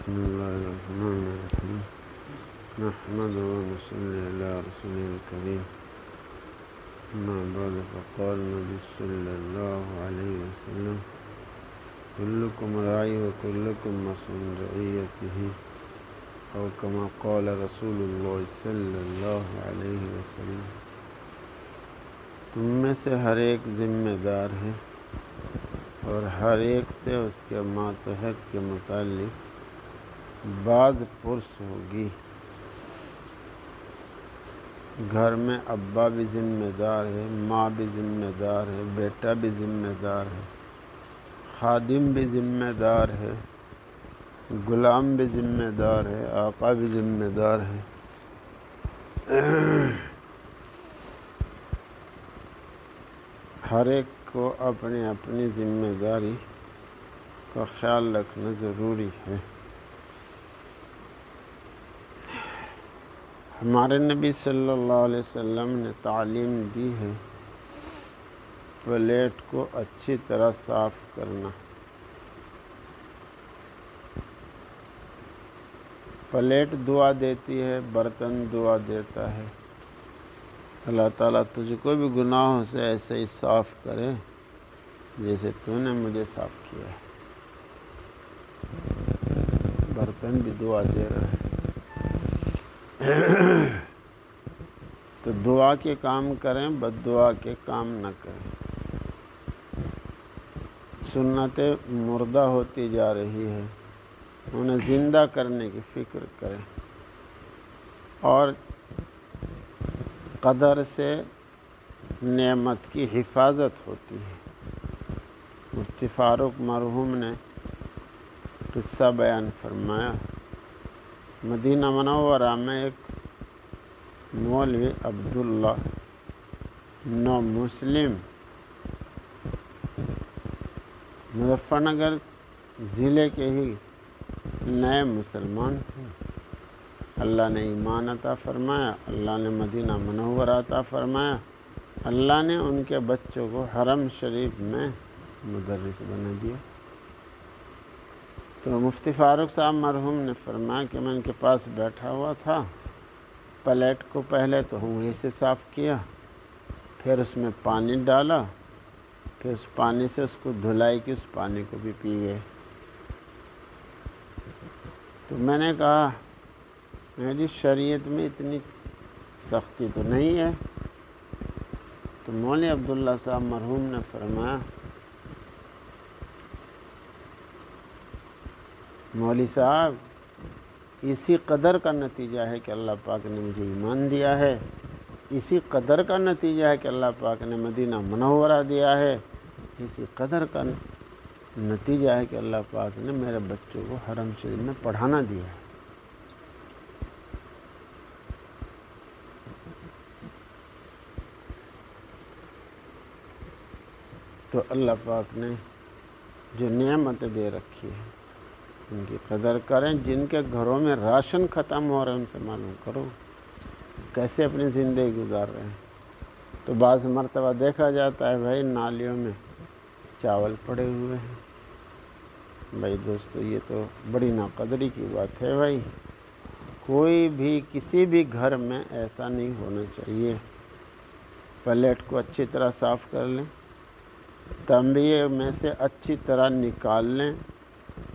بسم اللہ الرحمن الرحیم نحمد و نصلی علی رسول الکریم اما بعد فقال نبی صلی اللہ علیہ وسلم کلکم راعی و کلکم مسئول عن رعیتہ او کما قال رسول اللہ صلی اللہ علیہ وسلم، تم میں سے ہر ایک ذمہ دار ہے اور ہر ایک سے اس کے ماتحت کے متعلق بعض پرس ہوگی۔ گھر میں ابا بھی ذمہ دار ہے، ماں بھی ذمہ دار ہے، بیٹا بھی ذمہ دار ہے، خادم بھی ذمہ دار ہے، غلام بھی ذمہ دار ہے، آقا بھی ذمہ دار ہے۔ ہر ایک کو اپنی اپنی ذمہ داری کا خیال رکھنا ضروری ہے۔ ہمارے نبی صلی اللہ علیہ وسلم نے تعلیم دی ہے پلیٹ کو اچھی طرح صاف کرنا۔ پلیٹ دعا دیتی ہے، برتن دعا دیتا ہے۔ اللہ تعالیٰ تجھ کو بھی گناہوں سے ایسے ہی صاف کرے جیسے تو نے مجھے صاف کیا ہے۔ برتن بھی دعا دے رہا ہے۔ تو دعا کے کام کریں، بد دعا کے کام نہ کریں۔ سنتیں مردہ ہوتی جا رہی ہے، انہیں زندہ کرنے کی فکر کریں۔ اور قدر سے نعمت کی حفاظت ہوتی ہے۔ مفتی فاروق مرحوم نے قصہ بیان فرمایا، مدینہ منورہ میں ایک مولوی عبداللہ نو مسلم مظفر نگر ضلع کے ہی نئے مسلمان تھے۔ اللہ نے ایمان عطا فرمایا، اللہ نے مدینہ منورہ عطا فرمایا، اللہ نے ان کے بچوں کو حرم شریف میں مدرس بنا دیا۔ تو مفتی فاروق صاحب مرحوم نے فرمایا کہ میں ان کے پاس بیٹھا ہوا تھا، پلیٹ کو پہلے تو انگلی سے صاف کیا، پھر اس میں پانی ڈالا، پھر اس پانی سے اس کو دھلائی کی، اس پانی کو بھی پی گئے۔ تو میں نے کہا میری شریعت میں اتنی سختی تو نہیں ہے۔ تو مولوی عبداللہ صاحب مرحوم نے فرمایا، مولوی صاحب اسی قدر کا نتیجہ ہے کہ اللہ پاک نے مجھے ایمان دیا ہے، اسی قدر کا نتیجہ ہے کہ اللہ پاک نے مدینہ منورہ دیا ہے، اسی قدر کا نتیجہ ہے کہ اللہ پاک نے میرے بچوں کو حرم شریف میں پڑھانا دیا ہے۔ تو اللہ پاک نے جو نعمتیں دے رکھی ہے ان کی قدر کریں۔ جن کے گھروں میں راشن ختم ہو رہا ہے ان سے معلوم کرو کیسے اپنی زندگی گزار رہے ہیں۔ تو بعض مرتبہ دیکھا جاتا ہے بھائی نالیوں میں چاول پڑے ہوئے ہیں۔ بھائی دوستو یہ تو بڑی ناقدری کی بات ہے بھائی، کوئی بھی کسی بھی گھر میں ایسا نہیں ہونا چاہیے۔ پلیٹ کو اچھی طرح صاف کر لیں، تنبیہ میں سے اچھی طرح نکال لیں۔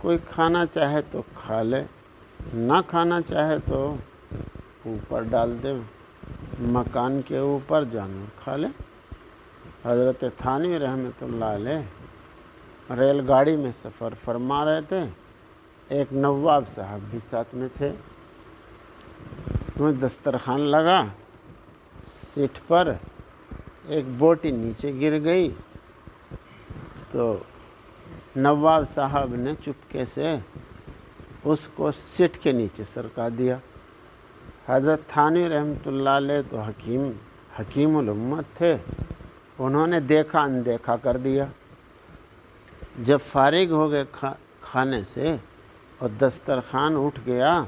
کوئی کھانا چاہے تو کھا لے، نہ کھانا چاہے تو اوپر ڈال دے، مکان کے اوپر جانور کھا لے۔ حضرت تھانوی رحمۃ اللہ علیہ ریل گاڑی میں سفر فرما رہے تھے، ایک نواب صاحب بھی ساتھ میں تھے۔ انہیں دسترخوان لگا، سیٹ پر ایک بوٹی نیچے گر گئی تو نواب صاحب نے چپکے سے اس کو سیٹ کے نیچے سرکا دیا۔ حضرت تھانوی رحمۃ اللہ علیہ تو حکیم الامت تھے، انہوں نے دیکھا اندیکھا کر دیا۔ جب فارغ ہو گئے کھانے سے اور دسترخوان اٹھ گیا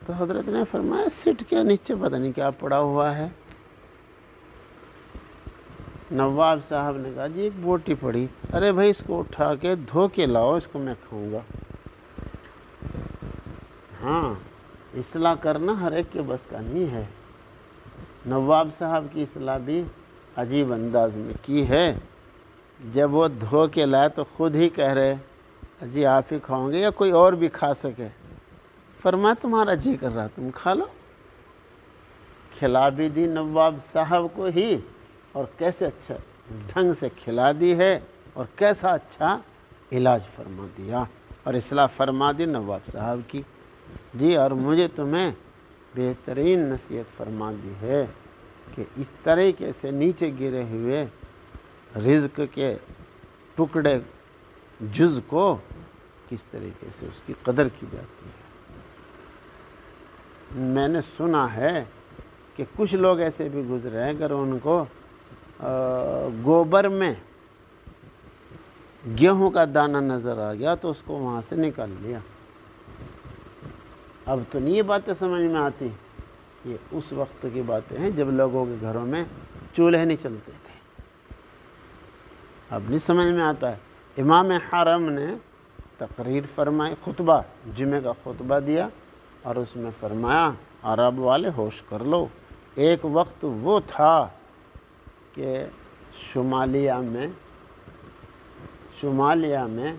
تو حضرت نے فرمایا سیٹ کے نیچے پتہ نہیں کیا پڑا ہوا ہے۔ نواب صاحب نے کہا جی ایک بوٹی پڑی، ارے بھائی اس کو اٹھا کے دھو کے لاؤ، اس کو میں کھاؤں گا۔ ہاں اصلاح کرنا ہر ایک کے بس کا نہیں ہے۔ نواب صاحب کی اصلاح بھی عجیب انداز میں کی ہے۔ جب وہ دھو کے لائے تو خود ہی کہہ رہے جی آپ ہی کھاؤں گے یا کوئی اور بھی کھا سکے؟ فرمایا تمہارا جی کر رہا تم کھا لو۔ کھلا بھی دی نواب صاحب کو ہی، اور کیسے اچھا ڈھنگ سے کھلا دی ہے، اور کیسا اچھا علاج فرما دیا اور اصلاح فرما دی نواب صاحب کی۔ جی اور مجھے تمہیں بہترین نصیحت فرما دی ہے کہ اس طریقے سے نیچے گرے ہوئے رزق کے ٹکڑے جز کو کس طریقے سے اس کی قدر کی جاتی ہے۔ میں نے سنا ہے کہ کچھ لوگ ایسے بھی گزرے ہیں اگر ان کو گوبر میں گیہوں کا دانہ نظر آ گیا تو اس کو وہاں سے نکال لیا۔ اب تو نہیں یہ باتیں سمجھ میں آتی، یہ اس وقت کی باتیں ہیں جب لوگوں کے گھروں میں چولہے نہیں چلتے تھے، اب نہیں سمجھ میں آتا ہے۔ امام حرم نے تقریر فرمائی، خطبہ جمعہ کا خطبہ دیا اور اس میں فرمایا عرب والے ہوش کر لو، ایک وقت وہ تھا کہ شمالیہ میں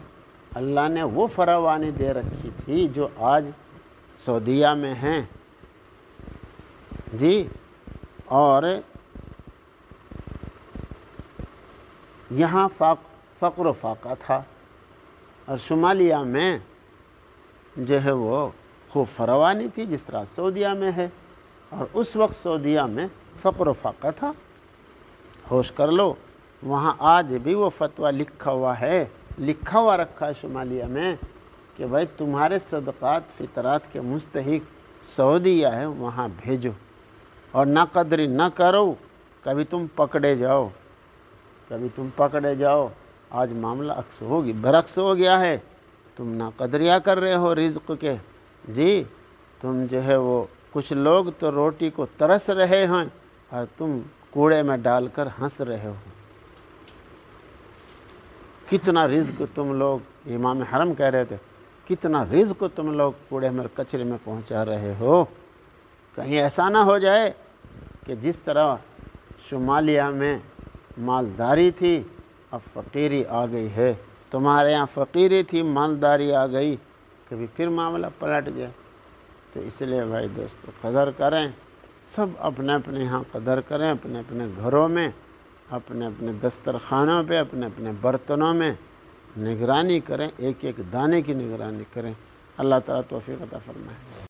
اللہ نے وہ فراوانی دے رکھی تھی جو آج سعودیہ میں ہیں جی، اور یہاں فقر و فاقہ تھا، اور شمالیہ میں جو ہے وہ خوب فراوانی تھی جس طرح سعودیہ میں ہے، اور اس وقت سعودیہ میں فقر و فاقہ تھا۔ ہوش کر لو، وہاں آج بھی وہ فتویٰ لکھا ہوا رکھا ہے شمالیہ میں کہ بھائی تمہارے صدقات فطرات کے مستحق سعودیہ ہے، وہاں بھیجو اور نہ قدری نہ کرو، کبھی تم پکڑے جاؤ۔ آج معاملہ برعکس ہو گیا ہے، تم نہ قدریاں کر رہے ہو رزق کے جی، تم جو ہے وہ کچھ لوگ تو روٹی کو ترس رہے ہیں اور تم کوڑے میں ڈال کر ہنس رہے ہو۔ کتنا رزق تم لوگ، امام حرم کہہ رہے تھے، کتنا رزق تم لوگ کوڑے میں کچرے میں پہنچا رہے ہو۔ کہیں ایسا نہ ہو جائے کہ جس طرح شمالیہ میں مالداری تھی اب فقیری آ گئی ہے، تمہارے یہاں فقیری تھی مالداری آ گئی، کبھی پھر معاملہ پلٹ گیا۔ تو اس لیے بھائی دوستو قدر کریں، سب اپنے اپنے یہاں قدر کریں، اپنے اپنے گھروں میں، اپنے اپنے دسترخوانوں پہ، اپنے اپنے برتنوں میں نگرانی کریں، ایک ایک دانے کی نگرانی کریں۔ اللہ تعالیٰ توفیق عطا فرمائے۔